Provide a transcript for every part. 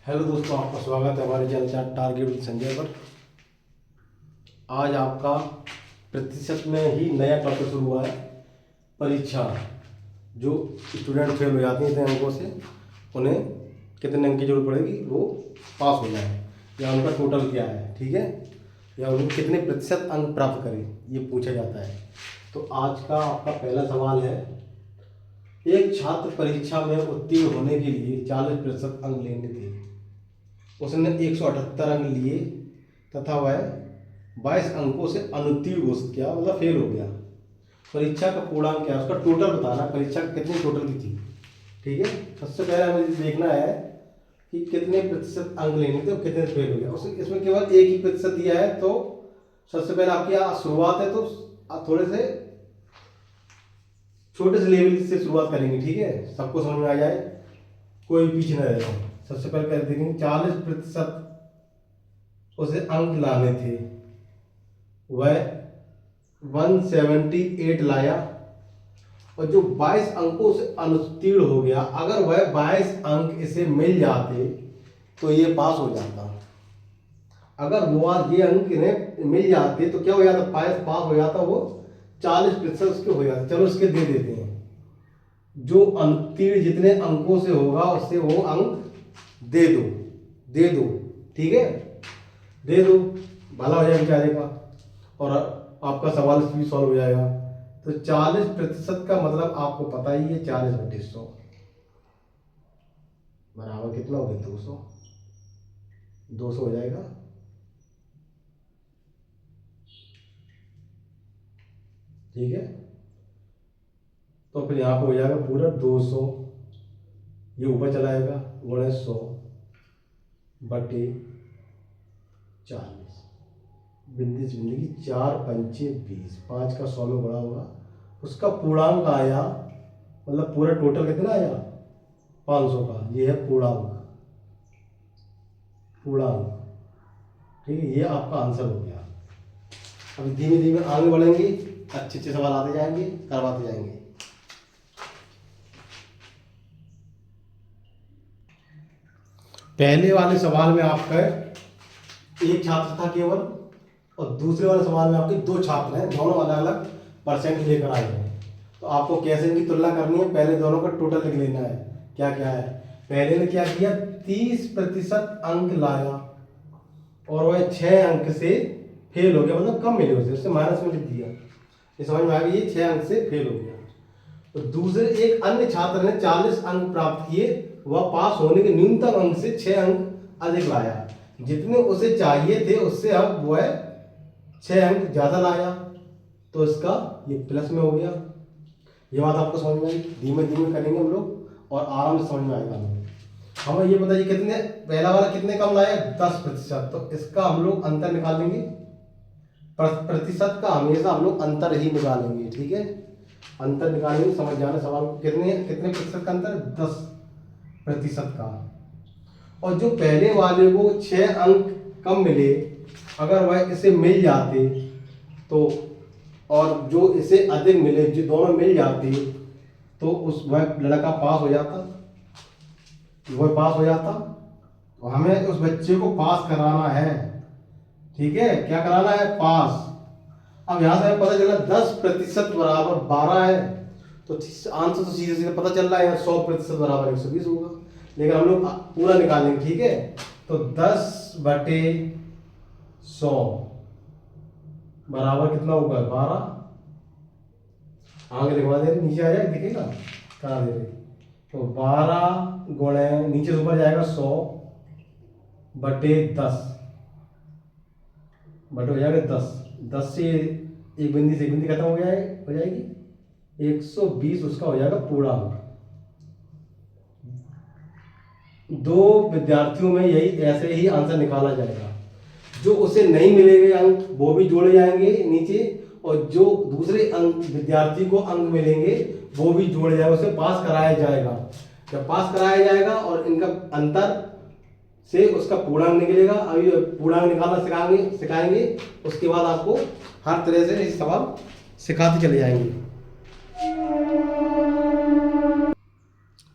Hello दोस्तों, आपका स्वागत है हमारे चैनल टारगेट विद संजय पर। आज आपका प्रतिशत में ही नया टॉपिक शुरू हुआ है। परीक्षा जो स्टूडेंट फेल हो जाते हैं इतने अंकों से, उन्हें कितने अंक की जरूरत पड़ेगी वो पास हो जाए, या उनका टोटल क्या है, ठीक है, या उन्हें कितने प्रतिशत अंक प्राप्त करें, ये पूछा जाता है। तो आज का आपका पहला सवाल है, एक छात्र परीक्षा में उत्तीर्ण होने के लिए 40% अंक लेने थे। उसने 178 अंक लिए तथा वह 22 अंकों से अनुत्तीर्ण घोषित किया, मतलब फेल हो गया। परीक्षा का पूर्णांक क्या है, उसका टोटल बताना, परीक्षा कितनी टोटल की थी, ठीक है। सबसे पहले हमें देखना है कि कितने प्रतिशत अंक लेने थे और कितने फेल हो गया। उस इसमें केवल एक ही प्रतिशत दिया है, तो सबसे पहले आपकी शुरुआत है, तो आप थोड़े से छोटे से लेवल से शुरुआत करेंगे, ठीक है, सबको समझ में आ जाए, कोई पीछे न रह जाए। सबसे पहले कर देंगे 40% उसे अंक लाने थे, वह 178 लाया, और जो 22 अंकों से अनुत्तीर्ण हो गया, अगर वह 22 अंक इसे मिल जाते तो ये पास हो जाता। अगर वो ये अंक इन्हें मिल जाते तो क्या हो जाता, पास हो जाता, वो 40% उसके हो जाते। चलो इसके दे देते हैं, जो अनुत्तीर्ण जितने अंकों से होगा उससे वो अंक दे दो, ठीक है, दे दो, भला हो जाएगा बेचारे का, और आपका सवाल भी सॉल्व हो जाएगा। तो 40% का मतलब आपको पता ही है, 40/100 बराबर कितना हो गया, 200। 200 हो जाएगा, ठीक है। तो फिर यहाँ पे हो जाएगा पूरा 200, ये ऊपर चलाएगा, गुणे 100/40, बिंदी से बिंदी की 4×5 = 20, 5 का 100 में बड़ा होगा, उसका पूर्णांक आया, मतलब पूरा टोटल कितना आया, 500 का। ये है पूर्णांक, ठीक है, ये आपका आंसर हो गया। अभी धीमे धीमे आगे बढ़ेंगे, अच्छे अच्छे सवाल आते जाएंगे, करवाते जाएंगे। पहले वाले सवाल में आपका एक छात्र था केवल, और दूसरे वाले सवाल में आपके 2 छात्र हैं, दोनों अलग अलग परसेंट लेकर आए हैं। तो आपको कैसे इनकी तुलना करनी है, पहले दोनों का टोटल लिख लेना है। क्या क्या है, पहले ने क्या किया, 30% अंक लाया और वह 6 अंक से फेल हो गया, मतलब कम मिले उसे, उससे माइनस में लिख दिया। ये समझ में आ गई, ये 6 अंक से फेल हो गया। तो दूसरे एक अन्य छात्र ने 40 अंक प्राप्त किए, वह पास होने के न्यूनतम अंक से 6 अंक अधिक लाया, जितने उसे चाहिए थे उससे अब वह 6 अंक ज्यादा लाया, तो इसका ये प्लस में हो गया। ये बात आपको समझ में आई, धीमे धीमे करेंगे हम लोग और आराम से समझ में आएगा हमें। ये बताइए कितने, पहला वाला कितने कम लाया, 10%, तो इसका हम लोग अंतर निकालेंगे। प्रतिशत का हमेशा हम लोग अंतर ही निकालेंगे, ठीक है, अंतर निकालेंगे, समझ जाना सवाल को। कितने कितने प्रतिशत का अंतर, 10% का। और जो पहले वाले को 6 अंक कम मिले, अगर वह इसे मिल जाते तो, और जो इसे अधिक मिले, जो दोनों मिल जाते, तो उस वह लड़का पास हो जाता, वह पास हो जाता। और हमें उस बच्चे को पास कराना है, ठीक है, क्या कराना है, पास। अब यहां से पता चला 10% बराबर 12 है, तो आंसर तो सीधे सीधे पता चल रहा है, 100% बराबर 120 होगा। लेकिन हम लोग पूरा निकालेंगे, ठीक है। तो 10/100 बराबर कितना होगा, 12। आगे लिखवा दे, नीचे आ जाए, दिखेगा कहाँ दे रहे, तो 12 गुणे, नीचे से ऊपर जाएगा 100/10, बट हो जाएगा 10। 10 से एक बिंदी से एक बिंदी खत्म हो जाएगी, 120 उसका हो जाएगा पूर्णांक। 2 विद्यार्थियों में यही ऐसे ही आंसर निकाला जाएगा। जो उसे नहीं मिलेंगे अंक वो भी जोड़े जाएंगे नीचे, और जो दूसरे अंक विद्यार्थी को अंक मिलेंगे वो भी जोड़े जाएंगे, उसे पास कराया जाएगा। जब पास कराया जाएगा और इनका अंतर से उसका पूर्णांक निकलेगा। अभी पूर्णांक निकालना सिखाएंगे, उसके बाद आपको हर तरह से इस सवाल सिखाते चले जाएंगे।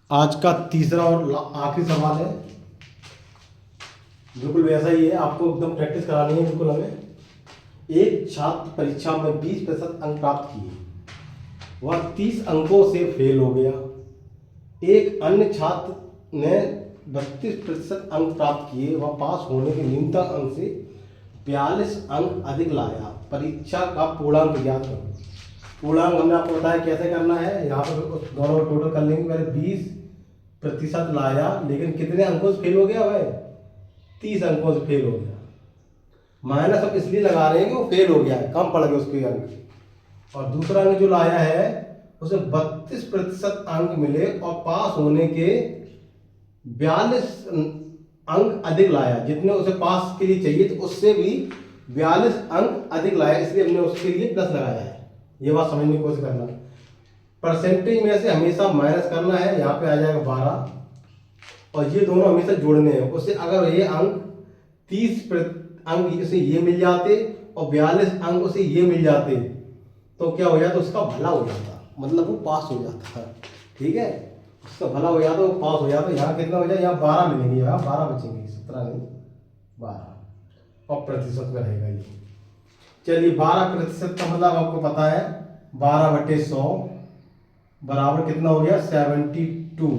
आज का तीसरा और आखिरी सवाल है, बिल्कुल वैसा ही है, आपको एकदम प्रैक्टिस करानी है बिल्कुल हमें। एक छात्र परीक्षा में 20% अंक प्राप्त किए, वह 30 अंकों से फेल हो गया। एक अन्य छात्र ने 32% अंक प्राप्त किए, वह पास होने के न्यूनतम अंक से 42 अंक अधिक लाया। परीक्षा का पूर्णांक ज्ञात करो। पूर्णांक हमने आपको बताया कैसे करना है। यहाँ पर दोनों टोटल कर लेंगे। पहले 20% लाया, लेकिन कितने अंकों से फेल हो गया भाई? 30 अंकों से फेल हो गया। माइनस अब इसलिए लगा रहे हैं कि वो फेल हो गया है, कम पड़ गए उसके अंक। और दूसरा अंक जो लाया है उसे 32% अंक मिले और पास होने के 42 अंक अधिक लाया। जितने उसे पास के लिए चाहिए तो उससे भी 42 अंक अधिक लाया, इसलिए हमने उसके लिए प्लस लगाया है। ये बात समझने की कोशिश करना। परसेंटेज में से हमेशा माइनस करना है, यहाँ पे आ जाएगा 12, और ये दोनों हमेशा जोड़ने हैं। उससे अगर ये अंक 30 अंक उसे ये मिल जाते और 42 अंक उसे ये मिल जाते तो क्या हो जाता? उसका भला हो जाता, मतलब वो पास हो जाता। ठीक है, उसका भला हो जाता, वो पास हो जाता। यहाँ कितना हो जाए? यहाँ 12 मिलेंगे, यहाँ 12 बचेंगे, 17 नहीं 12, और प्रतिशत में रहेगा ये। चलिए 12% का मतलब आपको पता है 12/100 बराबर कितना हो गया? 72।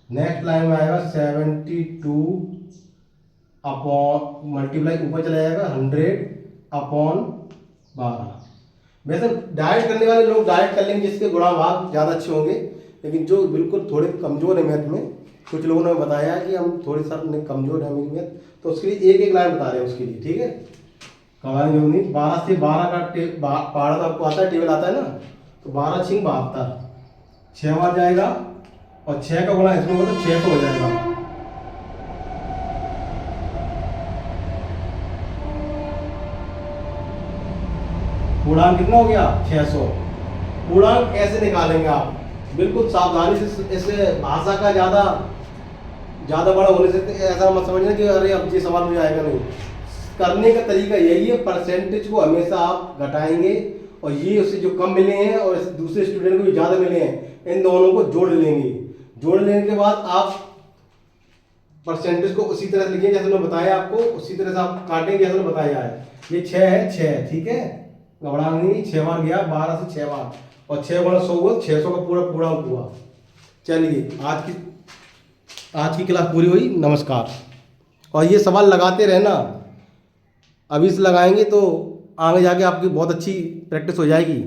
नेक्स्ट लाइन में आएगा 72 अपॉन मल्टीप्लाई ऊपर चला जाएगा 100/12। वैसे डायरेक्ट करने वाले लोग डायरेक्ट कर लेंगे, जिसके गुणा भाग ज़्यादा अच्छे होंगे। लेकिन जो बिल्कुल थोड़े कमज़ोर है मैथ में, कुछ लोगों ने बताया कि हम थोड़े सा कमज़ोर है मैथ, तो उसके लिए एक एक लाइन बता रहे हैं उसके लिए। ठीक है, कमाल जो नहीं 12 से 12 का पहाड़ तो आपको आता है, टेबल आता है ना, तो 12 छिंग 72, 6 बार जाएगा और 6 का गुणा इसमें होगा तो 600 हो जाएगा। पूर्णांक कितना हो गया? 600। पूर्णांक कैसे निकालेंगे आप? बिल्कुल सावधानी से। इसे भाषा का ज़्यादा बड़ा होने से ऐसा मत समझना कि अरे अब ये सवाल मुझे आएगा, नहीं। करने का तरीका यही है, परसेंटेज को हमेशा आप घटाएंगे और ये उससे जो कम मिले हैं और दूसरे स्टूडेंट को जो ज़्यादा मिले हैं, इन दोनों को जोड़ लेंगे। जोड़ लेने के बाद आप परसेंटेज को उसी तरह से लिखेंगे जैसे मैंने बताया आपको, उसी तरह से आप काटेंगे जैसे मैंने बताया है। ये 6 है, 6, ठीक है, घबराना नहीं। 6 बार गया, 12 से 6 बार, और 6 गुणा 100 हुआ, 600 का पूरा हुआ। चलिए आज की क्लास पूरी हुई। नमस्कार। और ये सवाल लगाते रहना, अभी से लगाएंगे तो आगे जाके आपकी बहुत अच्छी प्रैक्टिस हो जाएगी।